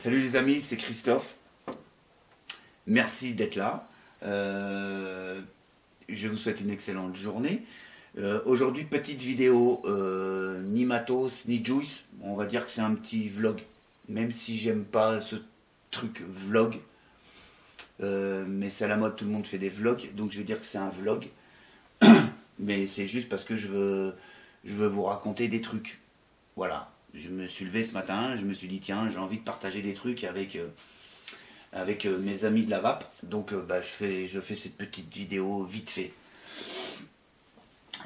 Salut les amis, c'est Christophe. Merci d'être là. Je vous souhaite une excellente journée. Aujourd'hui, petite vidéo, ni matos, ni juice. On va dire que c'est un petit vlog. Même si j'aime pas ce truc vlog. Mais c'est à la mode, tout le monde fait des vlogs. Donc je vais dire que c'est un vlog. Mais c'est juste parce que je veux vous raconter des trucs. Voilà. Je me suis levé ce matin, je me suis dit tiens, j'ai envie de partager des trucs avec mes amis de la vape. Donc je fais cette petite vidéo vite fait.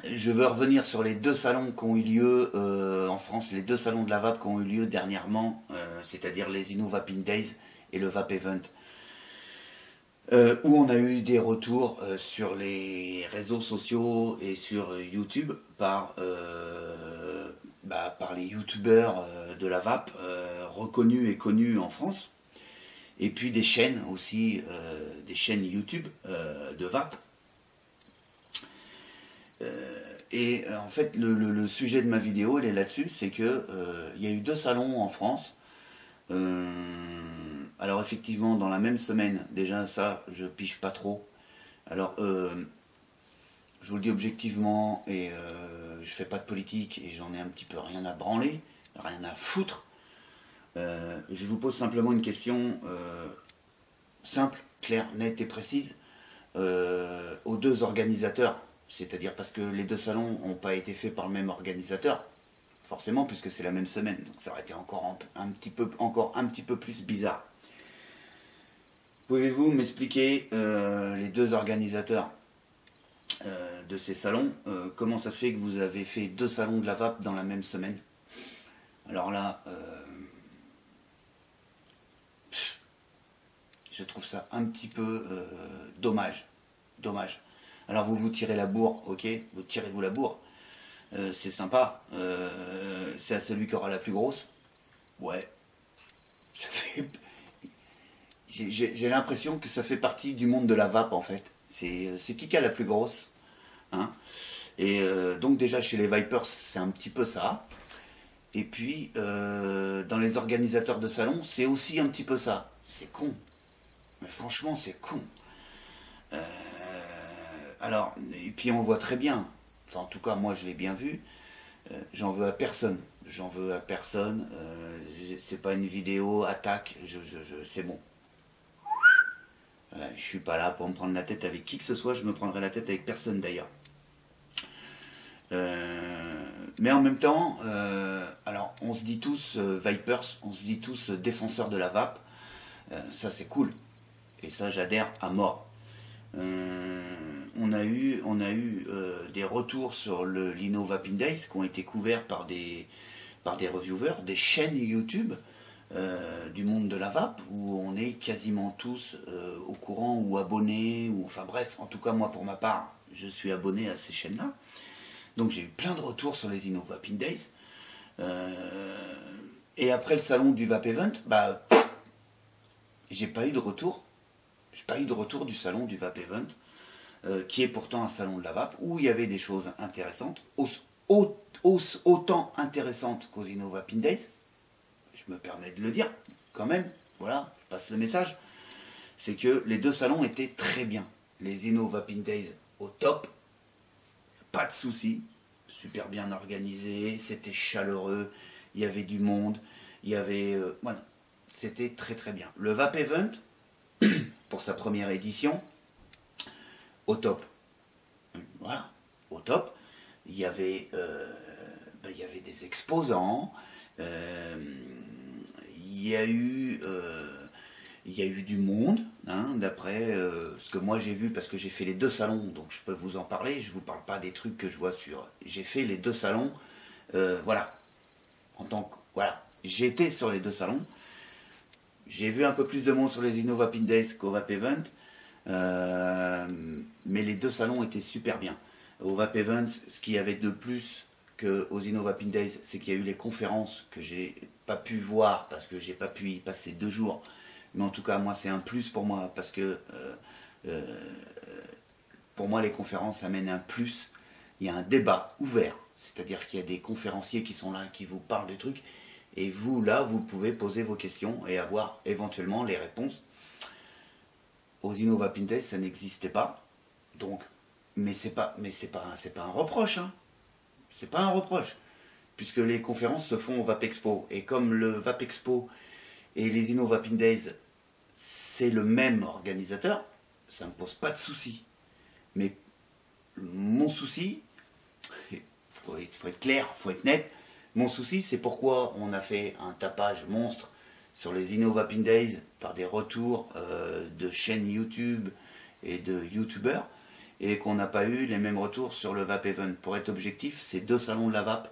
Je veux revenir sur les deux salons qui ont eu lieu en France, les deux salons de la vape qui ont eu lieu dernièrement, c'est-à-dire les InnoVaping Days et le Vape Event. Où on a eu des retours sur les réseaux sociaux et sur YouTube par les youtubeurs de la vape reconnus et connus en France, et puis des chaînes aussi, des chaînes YouTube de vape. En fait le sujet de ma vidéo il est là-dessus, c'est que il y a eu deux salons en France. Alors effectivement dans la même semaine, déjà ça je pige pas trop. Alors je vous le dis objectivement, et je fais pas de politique et j'en ai un petit peu rien à branler, rien à foutre. Je vous pose simplement une question simple, claire, nette et précise aux deux organisateurs. C'est-à-dire parce que les deux salons n'ont pas été faits par le même organisateur, forcément, puisque c'est la même semaine. Donc ça aurait été encore un petit peu plus bizarre. Pouvez-vous m'expliquer, les deux organisateurs de ces salons, comment ça se fait que vous avez fait deux salons de la vape dans la même semaine? Alors là, je trouve ça un petit peu dommage. Alors vous tirez la bourre, ok, vous tirez-vous la bourre, c'est sympa, c'est à celui qui aura la plus grosse. Ouais, ça fait... J'ai l'impression que ça fait partie du monde de la vape en fait. C'est qui a la plus grosse, hein? Et donc déjà chez les Vipers c'est un petit peu ça. Et puis dans les organisateurs de salon c'est aussi un petit peu ça. C'est con. Mais franchement c'est con. Alors, et puis on voit très bien, enfin en tout cas moi je l'ai bien vu, j'en veux à personne. J'en veux à personne. C'est pas une vidéo attaque, c'est bon. Je suis pas là pour me prendre la tête avec qui que ce soit, je me prendrai la tête avec personne d'ailleurs. Mais en même temps, alors on se dit tous Vipers, on se dit tous défenseurs de la vape, ça c'est cool, et ça j'adhère à mort. On a eu des retours sur l'InnoVaping Days qui ont été couverts par des reviewers, des chaînes YouTube du monde de la vape, où on est quasiment tous au courant ou abonnés, ou enfin bref, en tout cas moi pour ma part, je suis abonné à ces chaînes-là. Donc j'ai eu plein de retours sur les InnoVaping Days. Et après le salon du Vape Event, j'ai pas eu de retour. J'ai pas eu de retour du salon du Vape Event, qui est pourtant un salon de la vape, où il y avait des choses intéressantes, autant intéressantes qu'aux InnoVaping Days. Je me permets de le dire, quand même, voilà, je passe le message. C'est que les deux salons étaient très bien. Les InnoVaping Days au top, pas de soucis, super bien organisé, c'était chaleureux, il y avait du monde, il y avait... voilà, c'était très très bien. Le Vape Event, pour sa première édition, au top. Voilà, au top. Il y avait des exposants, il y a eu du monde, hein, d'après ce que moi j'ai vu, parce que j'ai fait les deux salons, donc je peux vous en parler. Je vous parle pas des trucs que je vois sur... J'ai fait les deux salons, voilà. Voilà, j'ai été sur les deux salons. J'ai vu un peu plus de monde sur les InnoVaping Days qu'au Vape Event, mais les deux salons étaient super bien. Au Vape Event, ce qu'il y avait de plus qu'aux InnoVaping Days, c'est qu'il y a eu les conférences que j'ai pas pu voir parce que j'ai pas pu y passer 2 jours. Mais en tout cas, moi, c'est un plus pour moi, parce que pour moi, les conférences amènent un plus. Il y a un débat ouvert, c'est-à-dire qu'il y a des conférenciers qui sont là, qui vous parlent de trucs. Et vous, là, vous pouvez poser vos questions et avoir éventuellement les réponses. Aux Innova Pindays, ça n'existait pas. Donc, mais c'est pas un reproche, hein. C'est pas un reproche. Puisque les conférences se font au VAP Expo. Et comme le VAP Expo et les Innova Pindays, c'est le même organisateur, ça ne me pose pas de souci. Mais mon souci, il faut être clair, il faut être net, mon souci c'est pourquoi on a fait un tapage monstre sur les Innova Pindays par des retours de chaînes YouTube et de YouTubeurs et qu'on n'a pas eu les mêmes retours sur le VAP Event. Pour être objectif, c'est 2 salons de la VAP.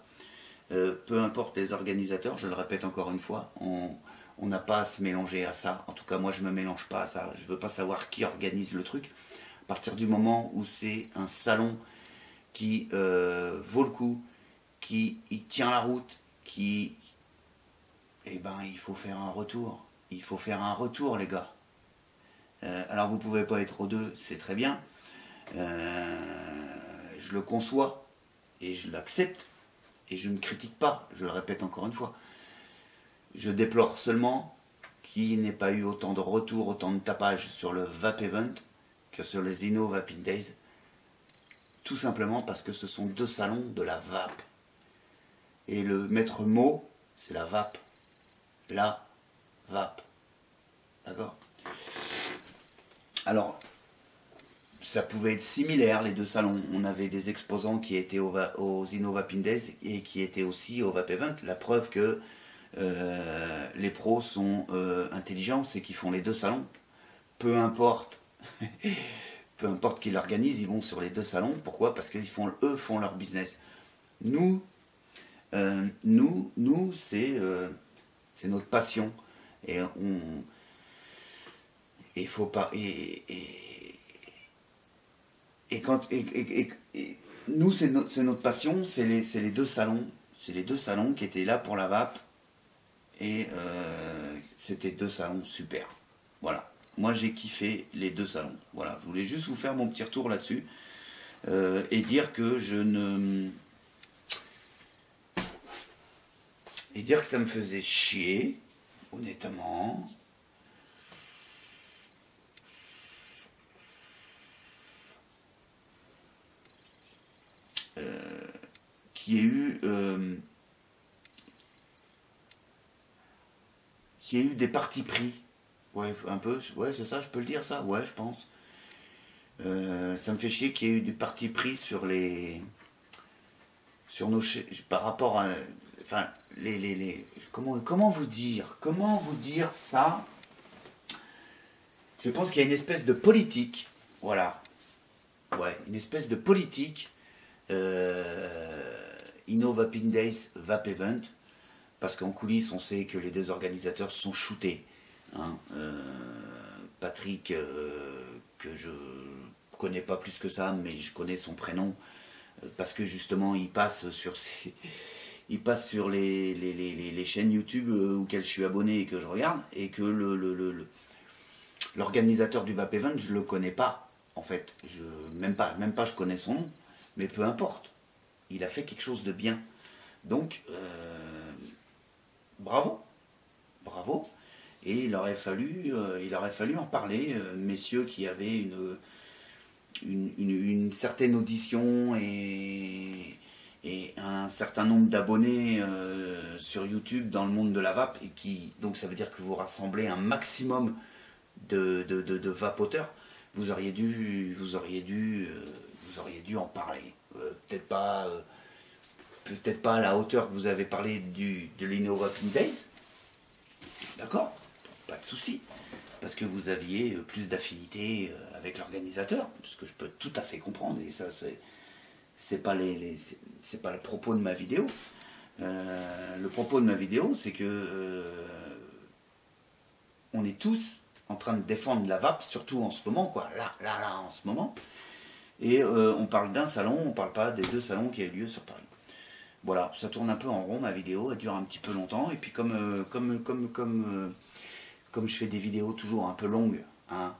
Peu importe les organisateurs, je le répète encore une fois, on n'a pas à se mélanger à ça. En tout cas, moi, je ne me mélange pas à ça. Je ne veux pas savoir qui organise le truc. À partir du moment où c'est un salon qui vaut le coup, qui il tient la route, eh ben, il faut faire un retour. Il faut faire un retour, les gars. Alors, vous ne pouvez pas être aux deux, c'est très bien. Je le conçois et je l'accepte. Et je ne critique pas, je le répète encore une fois. Je déplore seulement qu'il n'ait pas eu autant de retours, autant de tapage sur le VAP Event que sur les Innova Pindays. Tout simplement parce que ce sont 2 salons de la VAP. Et le maître mot, c'est la VAP. La VAP. D'accord? Alors, ça pouvait être similaire, les 2 salons. On avait des exposants qui étaient aux Innova Pindays et qui étaient aussi au VAP Event. La preuve que les pros sont intelligents, c'est qu'ils font les 2 salons. Peu importe, peu importe qui l'organise, ils vont sur les 2 salons. Pourquoi? Parce qu'eux font leur business. Nous, c'est notre passion. Et il faut pas. Nous, c'est notre passion, c'est les 2 salons. C'est les 2 salons qui étaient là pour la VAP. Et c'était 2 salons super. Voilà. Moi, j'ai kiffé les 2 salons. Voilà. Je voulais juste vous faire mon petit retour là-dessus. Et dire que et dire que ça me faisait chier, honnêtement. Qu'il y ait eu des partis pris. Ouais, un peu, ouais, c'est ça, je peux le dire ça, ouais, je pense. Ça me fait chier qu'il y ait eu des partis pris sur nos par rapport à, enfin, comment vous dire ça? Je pense qu'il y a une espèce de politique, voilà, ouais, une espèce de politique. Innova Pindays, VAP Event, parce qu'en coulisses, on sait que les 2 organisateurs sont shootés. Hein. Patrick, que je connais pas plus que ça, mais je connais son prénom, parce que justement, il passe sur les chaînes YouTube auxquelles je suis abonné et que je regarde, et que l'organisateur du VAP Event, je le connais pas, en fait. Même pas je connais son nom, mais peu importe. Il a fait quelque chose de bien. Donc, bravo. Bravo. Et il aurait fallu en parler, messieurs qui avaient une certaine audition et un certain nombre d'abonnés sur YouTube dans le monde de la VAP, et donc ça veut dire que vous rassemblez un maximum de vapoteurs. Vous auriez dû en parler. Peut-être pas à la hauteur que vous avez parlé de l'Innova Pindays, d'accord, pas de souci, parce que vous aviez plus d'affinité avec l'organisateur, ce que je peux tout à fait comprendre, et ça c'est pas c'est pas le propos de ma vidéo. Le propos de ma vidéo, c'est que on est tous en train de défendre la VAP, surtout en ce moment, quoi, là, en ce moment. Et on parle d'un salon, on parle pas des 2 salons qui ont lieu sur Paris. Voilà, ça tourne un peu en rond, ma vidéo, elle dure un petit peu longtemps, et puis comme je fais des vidéos toujours un peu longues, hein,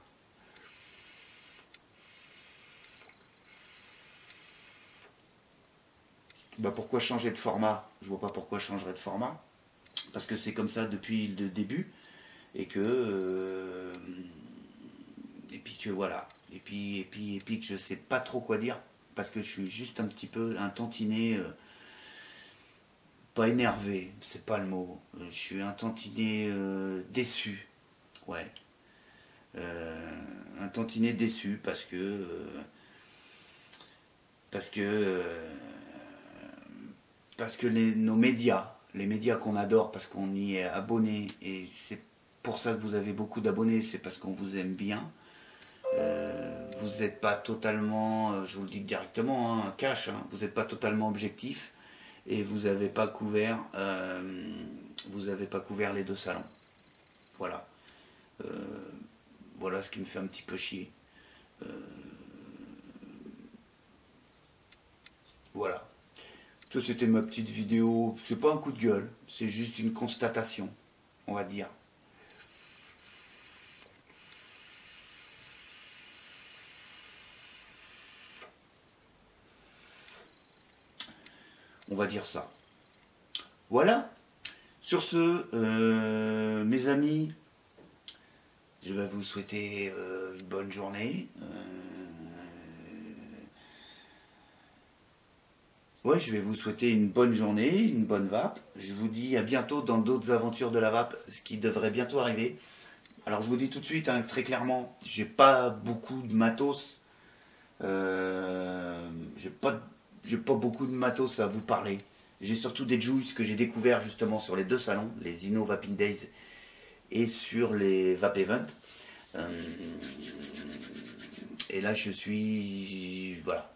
bah pourquoi changer de format? Je vois pas pourquoi je changerais de format. parce que c'est comme ça depuis le début, et que et puis que voilà, et puis que je sais pas trop quoi dire, parce que je suis juste un petit peu un tantinet, pas énervé, c'est pas le mot, je suis un tantinet déçu, ouais, un tantinet déçu parce que nos médias, les médias qu'on adore parce qu'on y est abonné, et c'est pour ça que vous avez beaucoup d'abonnés, c'est parce qu'on vous aime bien. Vous n'êtes pas totalement, je vous le dis directement, hein, cash, hein, vous n'êtes pas totalement objectif, et vous n'avez pas couvert, les deux salons. Voilà. Euh, voilà ce qui me fait un petit peu chier. Voilà. Ça, c'était ma petite vidéo. C'est pas un coup de gueule, c'est juste une constatation, on va dire. On va dire ça. Voilà. Sur ce, mes amis, je vais vous souhaiter une bonne journée. Ouais, je vais vous souhaiter une bonne journée, une bonne vape. Je vous dis à bientôt dans d'autres aventures de la vape, ce qui devrait bientôt arriver. Alors je vous dis tout de suite, hein, très clairement, j'ai pas beaucoup de matos. J'ai pas beaucoup de matos à vous parler. J'ai surtout des juices que j'ai découverts justement sur les deux salons, les Inno Vaping Days et sur les Vape Event. Et là je suis... Voilà.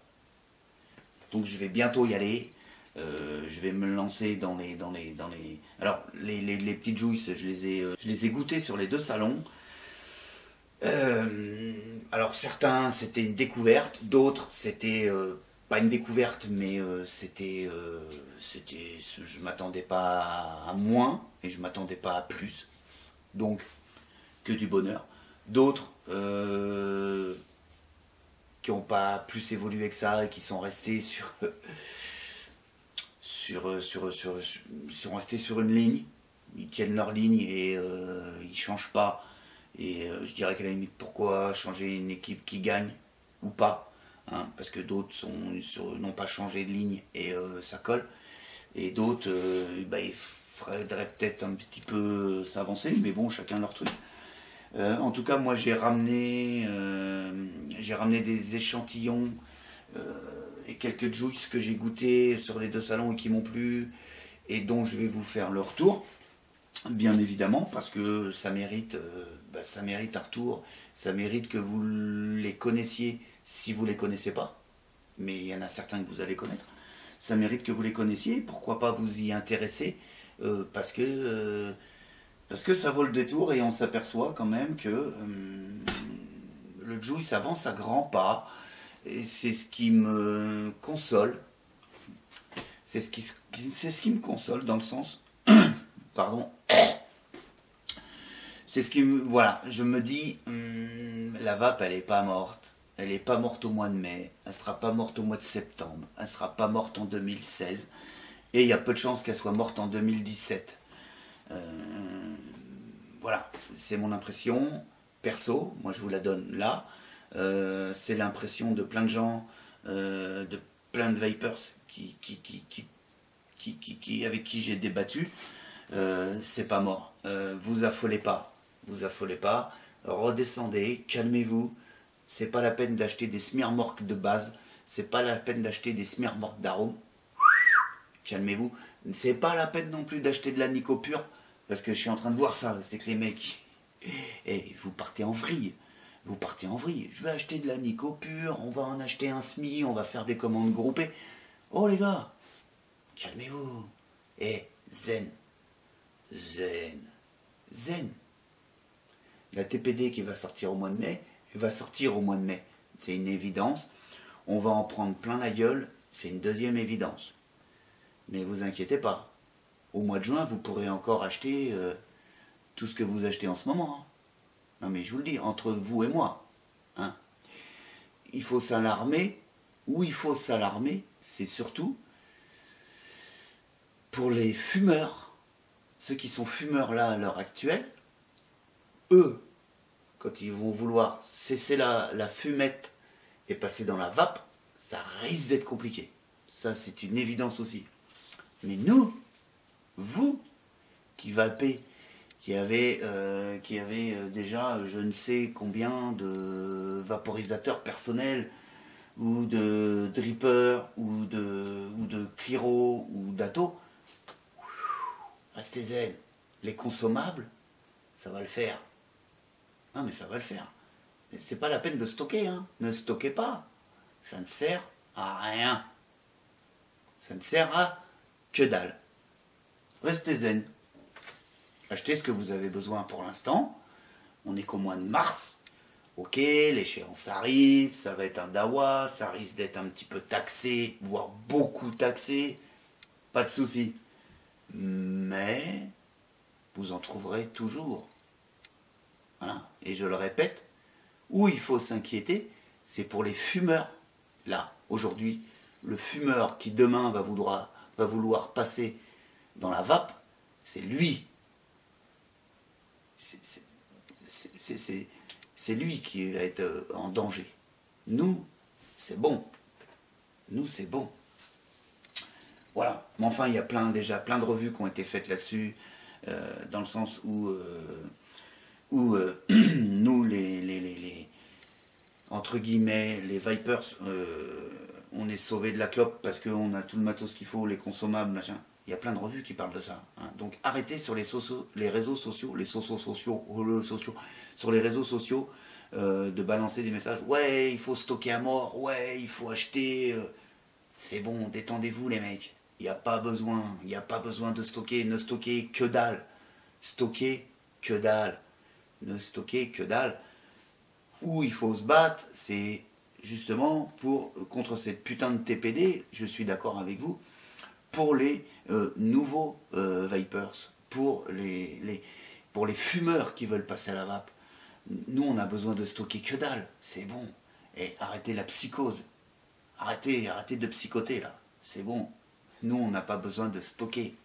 Donc je vais bientôt y aller. Je vais me lancer dans les... Alors les petites juices, je les ai goûtées sur les deux salons. Alors certains c'était une découverte, d'autres c'était pas une découverte, mais je m'attendais pas à moins et je m'attendais pas à plus, donc que du bonheur. D'autres qui n'ont pas plus évolué que ça et qui sont restés sont restés sur une ligne. Ils tiennent leur ligne et ils changent pas. Et je dirais qu'à la limite, pourquoi changer une équipe qui gagne ou pas, hein, parce que d'autres n'ont pas changé de ligne et ça colle. Et d'autres, il faudrait peut-être un petit peu s'avancer, mais bon, chacun leur truc. En tout cas, moi j'ai ramené des échantillons et quelques juices que j'ai goûté sur les deux salons et qui m'ont plu et dont je vais vous faire le retour. Bien évidemment, parce que ça mérite un retour, ça mérite que vous les connaissiez si vous ne les connaissez pas, mais il y en a certains que vous allez connaître. Ça mérite que vous les connaissiez, pourquoi pas vous y intéresser, parce que ça vaut le détour et on s'aperçoit quand même que le juice avance à grands pas, et c'est ce qui me console, c'est ce qui me console dans le sens... Pardon. C'est ce qui me... Voilà, je me dis, la vape, elle n'est pas morte. Elle n'est pas morte au mois de mai. Elle ne sera pas morte au mois de septembre. Elle ne sera pas morte en 2016. Et il y a peu de chances qu'elle soit morte en 2017. Voilà, c'est mon impression perso. Moi, je vous la donne là. C'est l'impression de plein de gens, de plein de vapers avec qui j'ai débattu. C'est pas mort. Vous affolez pas. Redescendez, calmez-vous. C'est pas la peine d'acheter des smearmorks de base. C'est pas la peine d'acheter des smearmorks d'arôme. Calmez-vous. C'est pas la peine non plus d'acheter de la Nico pure. Parce que je suis en train de voir ça. C'est que les mecs... Et vous partez en vrille. Je vais acheter de la Nico pure. On va en acheter un SMI. On va faire des commandes groupées. Oh les gars, calmez-vous. Zen. La TPD qui va sortir au mois de mai, elle va sortir au mois de mai. C'est une évidence. On va en prendre plein la gueule. C'est une deuxième évidence. Mais vous inquiétez pas. Au mois de juin, vous pourrez encore acheter tout ce que vous achetez en ce moment. Hein. Non mais je vous le dis, entre vous et moi. Hein. Il faut s'alarmer. Où il faut s'alarmer, c'est surtout pour les fumeurs. ceux qui sont fumeurs là à l'heure actuelle, eux, quand ils vont vouloir cesser la fumette et passer dans la vape, ça risque d'être compliqué. Ça, c'est une évidence aussi. Mais nous, vous, qui vapez, qui avez déjà je ne sais combien de vaporisateurs personnels, ou de dripper, ou de Cliro, ou d'Atto, restez zen. Les consommables, ça va le faire. Non mais ça va le faire. C'est pas la peine de stocker, hein. Ne stockez pas. Ça ne sert à rien. Ça ne sert à que dalle. Restez zen. Achetez ce que vous avez besoin pour l'instant. On est qu'au mois de mars. Ok, l'échéance arrive, ça va être un dawa, ça risque d'être un petit peu taxé, voire beaucoup taxé. Pas de souci. Mais vous en trouverez toujours. Voilà. Et je le répète, où il faut s'inquiéter, c'est pour les fumeurs. Là, aujourd'hui, le fumeur qui demain va vouloir passer dans la vape, c'est lui. C'est lui qui va être en danger. Nous, c'est bon. Nous, c'est bon. Voilà. Mais enfin, il y a déjà plein de revues qui ont été faites là-dessus, dans le sens où nous, entre guillemets, les Vipers, on est sauvés de la clope parce qu'on a tout le matos qu'il faut, les consommables, machin. Il y a plein de revues qui parlent de ça. Hein. Donc arrêtez sur les réseaux sociaux, sur les réseaux sociaux, de balancer des messages. Ouais, il faut stocker à mort. Ouais, il faut acheter. C'est bon, détendez-vous les mecs. Il n'y a pas besoin. Il n'y a pas besoin de stocker. Ne stockez que dalle. Stocker que dalle. Ne stocker que dalle. Où il faut se battre, c'est justement contre cette putain de TPD. Je suis d'accord avec vous. Pour les nouveaux vapers, pour les fumeurs qui veulent passer à la vape. Nous, on a besoin de stocker que dalle, c'est bon. Et arrêtez la psychose. Arrêtez de psychoter, là. C'est bon. Nous, on n'a pas besoin de stocker.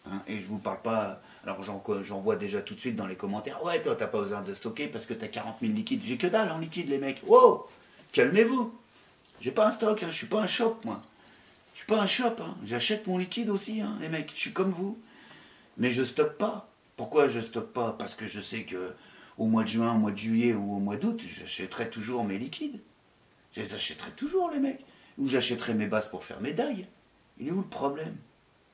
Hein, et je vous parle pas... Alors, j'en vois déjà tout de suite dans les commentaires. Ouais, toi, t'as pas besoin de stocker parce que t'as 40 000 liquides. J'ai que dalle en liquide, les mecs. Wow, calmez-vous. J'ai pas un stock, hein, je suis pas un shop, moi. Je suis pas un shop, hein. J'achète mon liquide aussi, hein, les mecs, je suis comme vous. Mais je stocke pas. Pourquoi je stocke pas? Parce que je sais que au mois de juin, au mois de juillet ou au mois d'août, j'achèterai toujours mes liquides. Je les achèterai toujours, les mecs. Ou j'achèterai mes bases pour faire mes dailles. Il est où le problème?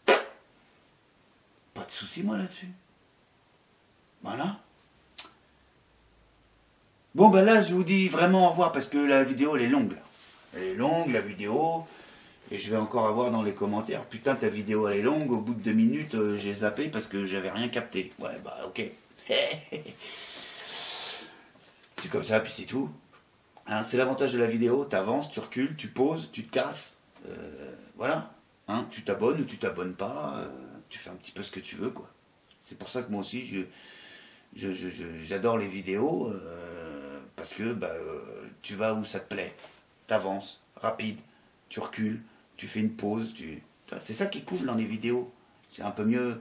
Pas de souci, moi, là-dessus. Voilà. Bon, ben là, je vous dis vraiment au revoir parce que la vidéo, elle est longue, là. Elle est longue, la vidéo. Et je vais encore avoir dans les commentaires, putain ta vidéo elle est longue, au bout de 2 minutes j'ai zappé parce que j'avais rien capté. Ouais bah ok. C'est comme ça, puis c'est tout. Hein, c'est l'avantage de la vidéo, t'avances, tu recules, tu poses, tu te casses. Voilà. Hein, tu t'abonnes ou tu t'abonnes pas, tu fais un petit peu ce que tu veux quoi. C'est pour ça que moi aussi j'adore les vidéos, parce que bah, tu vas où ça te plaît. T'avances, rapide, tu recules. Tu fais une pause, c'est ça qui est cool dans les vidéos. C'est un peu mieux.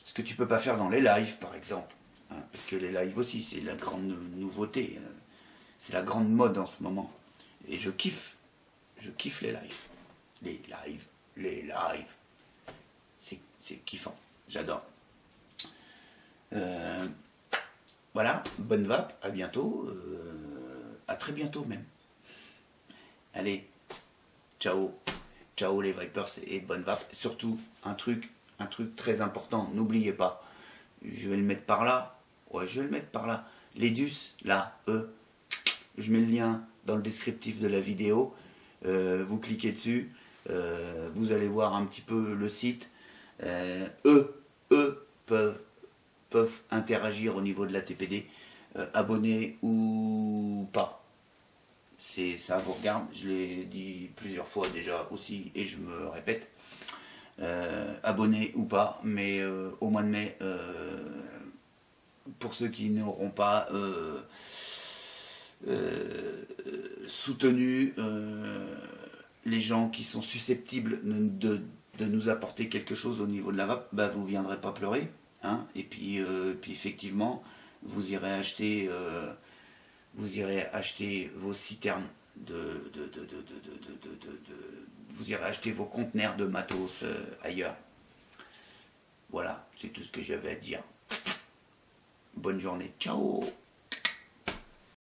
Ce que tu peux pas faire dans les lives, par exemple. Hein, parce que les lives aussi, c'est la grande nouveauté. C'est la grande mode en ce moment. Et je kiffe. Je kiffe les lives. Les lives. C'est kiffant. J'adore. Voilà. Bonne vape. À bientôt. À très bientôt même. Allez. Ciao, ciao les Vipers et bonne vape. Surtout, un truc très important, n'oubliez pas, je vais le mettre par là, ouais je vais le mettre par là, les DUS, là, je mets le lien dans le descriptif de la vidéo, vous cliquez dessus, vous allez voir un petit peu le site, eux peuvent interagir au niveau de la TPD, abonnés ou pas. Ça vous regarde, je l'ai dit plusieurs fois déjà aussi et je me répète, abonnés ou pas, mais au mois de mai, pour ceux qui n'auront pas soutenu les gens qui sont susceptibles de nous apporter quelque chose au niveau de la vape, bah, vous ne viendrez pas pleurer. Hein, et puis, effectivement, vous irez acheter, vos citernes, vous irez acheter vos conteneurs de matos ailleurs. Voilà, c'est tout ce que j'avais à dire. Bonne journée, ciao.